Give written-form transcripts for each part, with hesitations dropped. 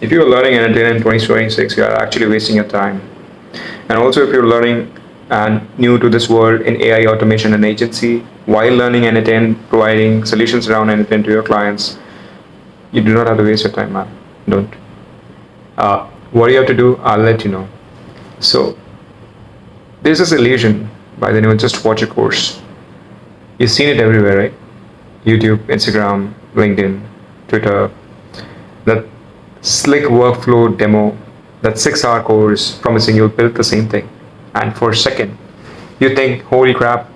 If you're learning n8n in 2026, you are actually wasting your time. And also, if you're learning and new to this world in AI automation and agency, while learning n8n, providing solutions around n8n to your clients, you do not have to waste your time, man. Don't. What you have to do, I'll let you know. So, there's this illusion by the name of just watch a course. You've seen it everywhere, right? YouTube, Instagram, LinkedIn, Twitter. That slick workflow demo, that 6-hour course promising you'll build the same thing. And for a second, you think, holy crap,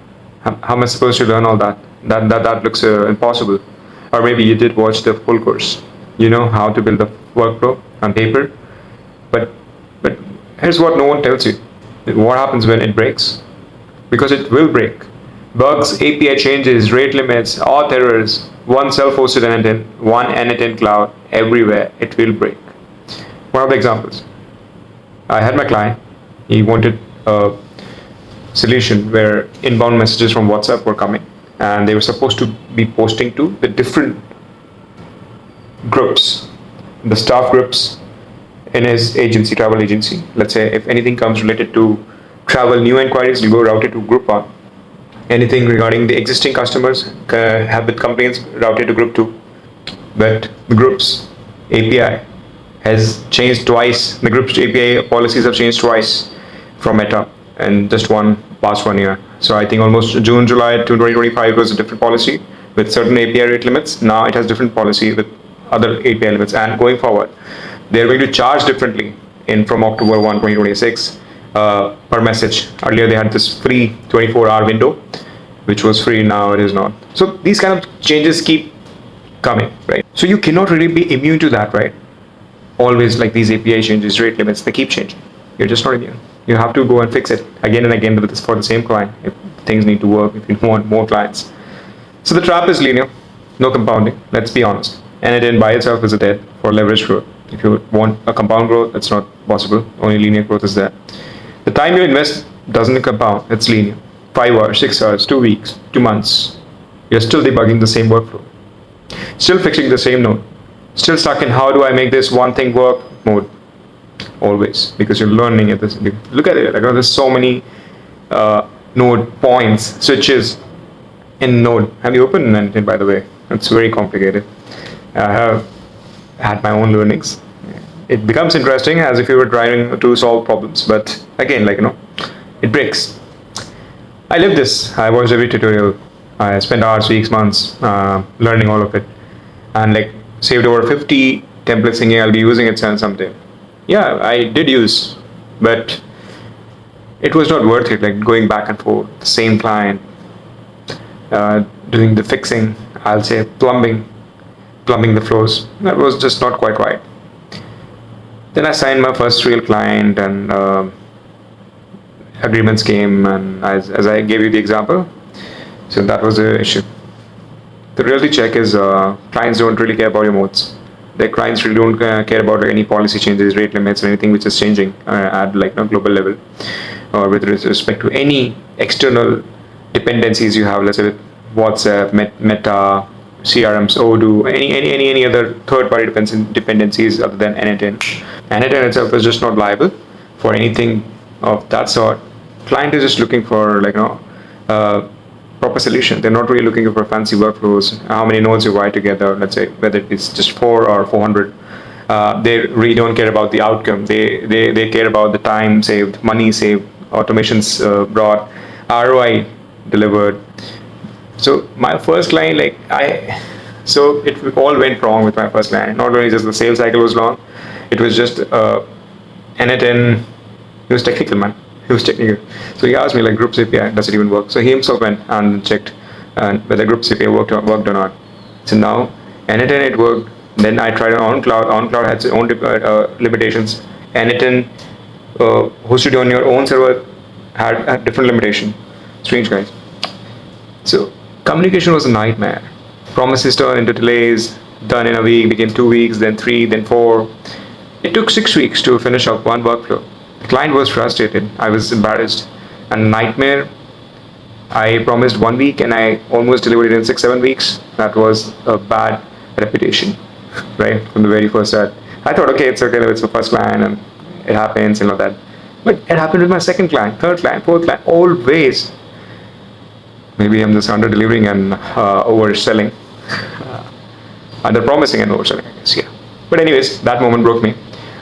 how am I supposed to learn all that? That looks impossible. Or maybe you did watch the full course. You know how to build a workflow on paper. But here's what no one tells you. What happens when it breaks? Because it will break. Bugs, API changes, rate limits, auth errors, one self-hosted n8n, one n8n cloud, everywhere, it will break. One of the examples. I had my client, he wanted a solution where inbound messages from WhatsApp were coming and they were supposed to be posting to the different groups, the staff groups in his agency, travel agency. Let's say if anything comes related to travel new inquiries, will go routed to group 1. Anything regarding the existing customers have with complaints routed to group 2. But the group's API has changed twice. The group's API policies have changed twice from Meta in just past 1 year. So I think almost June, July 2025 was a different policy with certain API rate limits. Now it has different policy with other API limits. And going forward, they're going to charge differently from October 1, 2026. Per message. Earlier they had this free 24-hour window, which was free, now it is not. So these kind of changes keep coming, right? So you cannot really be immune to that, right? Always like these API changes, rate limits, they keep changing. You're just not immune. You have to go and fix it again and again for the same client if things need to work, if you want more clients. So the trap is linear, no compounding, let's be honest. n8n by itself is a dead for leverage growth. If you want a compound growth, that's not possible. Only linear growth is there. The time you invest doesn't compound, it's linear. 5 hours, 6 hours, 2 weeks, 2 months. You're still debugging the same workflow. Still fixing the same node. Still stuck in how do I make this one thing work mode. Always. Because you're learning at this. Look at it. Like, there's so many node points, switches in node. Have you opened n8n, by the way? It's very complicated. I have had my own learnings. It becomes interesting as if you were trying to solve problems, but again, it breaks. I lived this. I watched every tutorial. I spent hours, weeks, months learning all of it, and saved over 50 templates thinking I'll be using it someday. Yeah, I did use, but it was not worth it. Like going back and forth, the same client, doing the fixing. I'll say plumbing the flows. That was just not quite right. Then I signed my first real client and agreements came, and as I gave you the example, so that was the issue. The reality check is clients don't really care about your modes. Their clients really don't care about any policy changes, rate limits, or anything which is changing at global level, or with respect to any external dependencies you have. Let's say with WhatsApp, Meta, CRMs, Odoo, any other third-party dependencies other than n8n. n8n itself is just not liable for anything of that sort. Client is just looking for proper solution. They're not really looking for fancy workflows, how many nodes you write together, let's say, whether it's just 4 or 400. They really don't care about the outcome. They care about the time saved, money saved, automations brought, ROI delivered. So my first client, so it all went wrong with my first client. Not only just the sales cycle was long, it was just n8n. He was technical, man. He was technical. So he asked me Groups API, does it even work? So he himself went and checked whether Groups API worked or not. So now n8n it worked. Then I tried on Claude. On Claude had its own limitations. n8n hosted on your own server had a different limitation. Strange, guys. So communication was a nightmare. Promises turned into delays. Done in a week became 2 weeks, then 3, then 4. It took 6 weeks to finish up one workflow. The client was frustrated. I was embarrassed. And nightmare. I promised 1 week and I almost delivered it in 6-7 weeks. That was a bad reputation, right, from the very first start. I thought, okay, it's okay, it's the first client and it happens and all that. But it happened with my second client, third client, fourth client, always. Maybe I'm just under delivering and overselling, under promising and overselling, I guess. Yeah. But anyways, that moment broke me.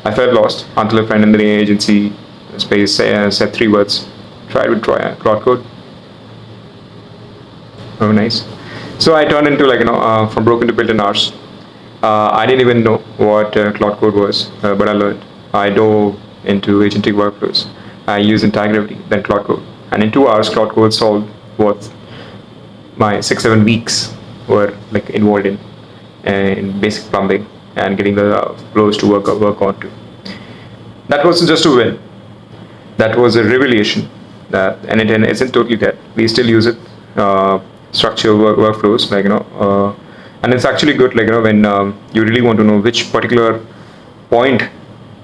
I felt lost until a friend in the agency space said 3 words. Try with Claude Code. Oh, nice. So I turned into from broken to built in hours. I didn't even know what Claude Code was, but I learned. I dove into agentic workflows. I used integrity, then Claude Code. And in 2 hours, Claude Code solved what my 6-7 weeks were involved in basic plumbing and getting the flows to work on to. That wasn't just a win. That was a revelation that n8n isn't totally dead. We still use it, structure workflows, and it's actually good, when you really want to know which particular point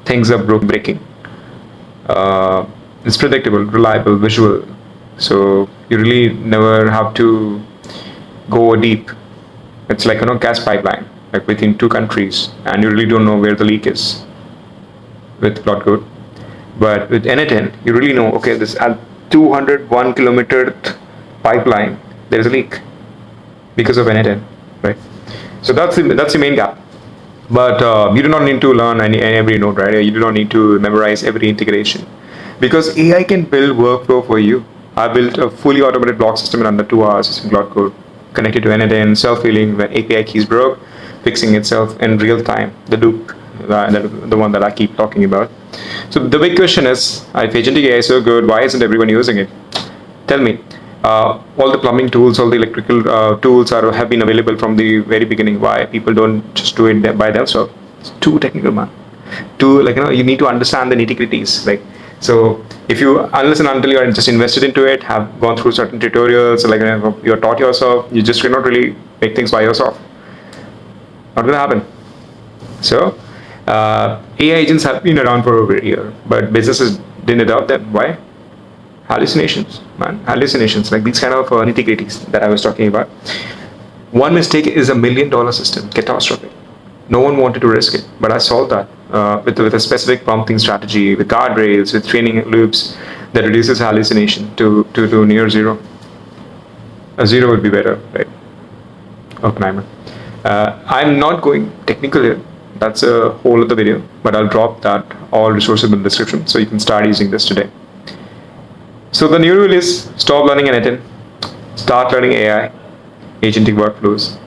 things are breaking. It's predictable, reliable, visual. So you really never have to go deep. It's like gas pipeline, within 2 countries, and you really don't know where the leak is with Claude Code. But with n8n, you really know, okay, this at 201 kilometer pipeline, there is a leak because of n8n, right? So that's the main gap. But you do not need to learn every node, right? You do not need to memorize every integration, because AI can build workflow for you. I built a fully automated block system in under 2 hours using Claude Code, connected to n8n, self-healing when API keys broke, fixing itself in real time. The loop, the one that I keep talking about. So the big question is, if Agentic AI is so good, why isn't everyone using it? Tell me. All the plumbing tools, all the electrical tools have been available from the very beginning. Why people don't just do it by themselves? It's too technical, man. You need to understand the nitty-gritties. So if you, unless and until you are just invested into it, have gone through certain tutorials, you're taught yourself, you just cannot really make things by yourself. Not gonna happen. So AI agents have been around for over a year, but businesses didn't adopt them. Why? Hallucinations, man. Hallucinations, these kind of nitty-gritties that I was talking about. One mistake is $1 million system, catastrophic. No one wanted to risk it, but I solved that with a specific prompting strategy, with guardrails, with training loops that reduces hallucination to near zero. A 0 would be better, right? Oppenheimer. I'm not going technical here. That's a whole other video, but I'll drop that all resources in the description so you can start using this today. So the new rule is stop learning n8n, start learning AI, agentic workflows.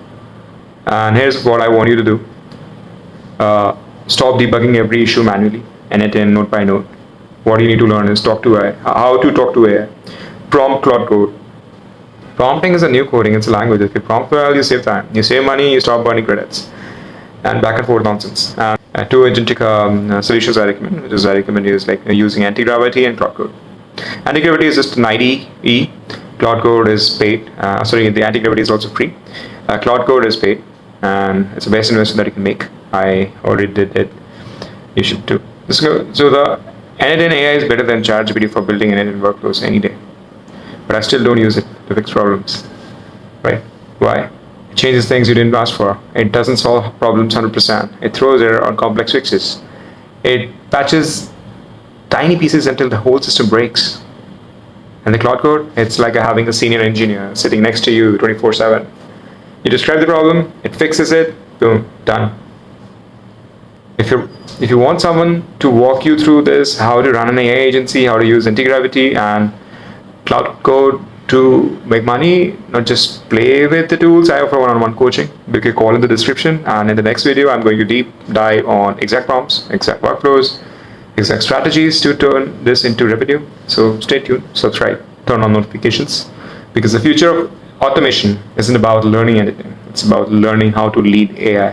And here's what I want you to do. Stop debugging every issue manually, n8n node by node. What you need to learn is talk to AI, how to talk to AI. Prompt Claude Code. Prompting is a new coding, it's a language. If you prompt well, you save time. You save money, you stop burning credits. And back and forth nonsense. And 2 agentic solutions I recommend, which is I recommend is using anti-gravity and Claude Code. Anti-gravity is just n8n. Claude Code is paid. The anti-gravity is also free. Claude Code is paid, and it's the best investment that you can make. I already did it. You should too. So the n8n AI is better than ChatGPT for building n8n workflows any day. But I still don't use it to fix problems. Right? Why? It changes things you didn't ask for. It doesn't solve problems 100%. It throws error on complex fixes. It patches tiny pieces until the whole system breaks. And the Claude Code, it's like having a senior engineer sitting next to you 24/7. You describe the problem, it fixes it, boom, done. If you want someone to walk you through this, how to run an AI agency, how to use anti-gravity and Claude Code to make money, not just play with the tools, I offer one-on-one coaching. Book a call in the description, and in the next video, I'm going to deep dive on exact prompts, exact workflows, exact strategies to turn this into revenue. So stay tuned, subscribe, turn on notifications, because the future of automation isn't about learning anything. It's about learning how to lead AI.